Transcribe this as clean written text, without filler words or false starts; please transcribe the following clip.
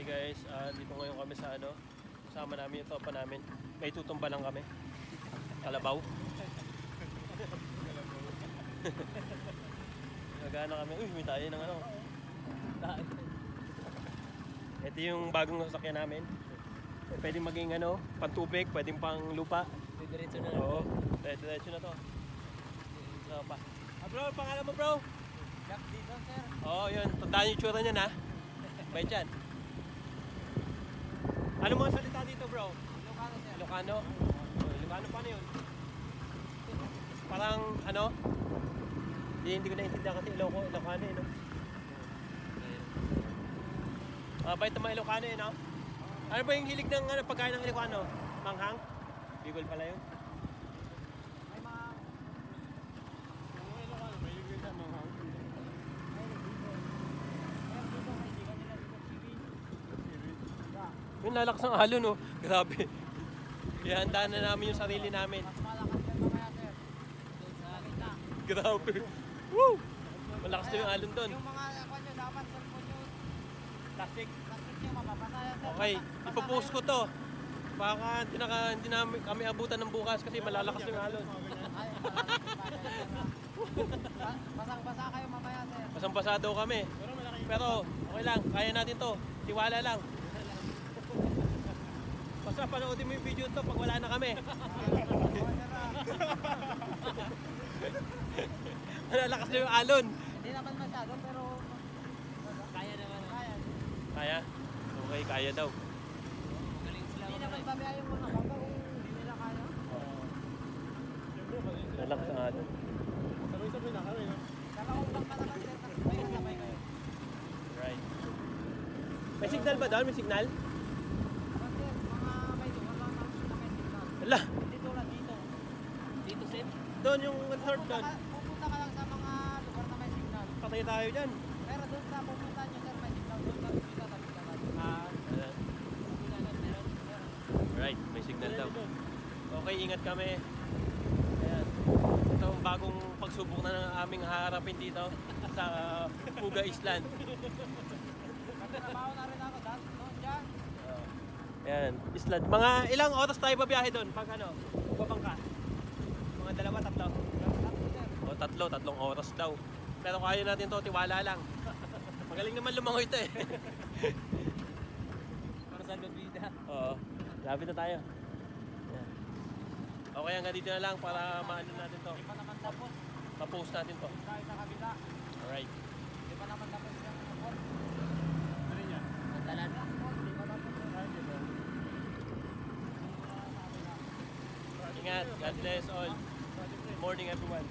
guys, dito ngayon kami sa ano, kasama namin yung tropa namin. May tutumba lang kami. Kalabaw. Nagana kami. Uy, may tayo ng ano. Ito yung bagong sasakyan namin. Pwedeng maging ano, pantubig, pwedeng pang lupa. Diretso na. Oo, diretso na to. So, pa. Bro, pangalan mo bro? Jack dito, sir. Oo, yun. Tandaan yung tsura niyan ha. Bait yan. Ano mga salita dito bro? Ilocano, sir. Ilocano? Ilocano paano yun? Parang ano? Hindi ko naintindihan kasi Ilocano eh, no? Bait ng mga Ilocano eh, no? Ano ba yung hilig ng ano, pagkain ng Ilocano? Manghang? Bicol pala yun. May mga... Yung Ilocano, may hilig na manghang. Yung lalakas ng alon, no? Grabe. Ihanda na namin yung sarili namin. Mas malakas yan mamaya, sir. Doon sa gitna. Grabe. Woo! Malakas na yung alon doon. Yung mga kwan nyo, dapat cellphone nyo. Plastic. Plastic nyo, mababasa yan, sir. Okay, ipopost ko to. Baka hindi na kami abutan ng bukas kasi malalakas na yung alon. Ay, basang-basa kayo mamaya, sir. Pasang-pasa daw kami. Pero okay lang, kaya natin to. Tiwala lang. Basta panoodin mo yung video to pag wala na kami. Malalakas na yung alon. Hindi naman masyado, pero... Kaya naman. Kaya. Kaya? Okay, kaya daw. Hindi naman babaya yung mga bangka kung hindi nila kaya. Malalakas ang alon. Sabay-sabay na kami, no? Dalawang bangka naman, sir. Sabay na sabay kayo. Right. May signal ba doon? May signal? Ano, sir? Mga may lugar lang namin na may signal. Wala. Dito lang, dito. Dito, sir? Doon yung resort doon. Pupunta ka lang sa mga lugar na may signal. Patay tayo dyan. Pero doon sa pupunta nyo, sir, may signal. Doon sa dito, tabi ka lang. Pupunta na, sir. Right, may signal daw. Okay, ingat kami. Ayan. Ito ang bagong pagsubok na ng aming haharapin dito sa Puga Island. Trabaho na rin ako, doon dyan. Ayan, Island. Mga ilang oras tayo babiyahe doon pag ano, babang ka? Mga dalawa, tatlo? O tatlong oras daw. Pero kaya natin to, tiwala lang. Magaling naman lumangoy ito eh. Para sa Lubida. Oo, lapit na tayo. Ayan. Okay, hanggang dito na lang para maano natin to. Di pa naman tapos. Ma-post natin to. Kahit sa kabila. Alright. Di pa naman tapos yung report. Ano yan? Madalan. Di pa tapos. Ay, di ba? Ingat. God bless all. Good morning everyone.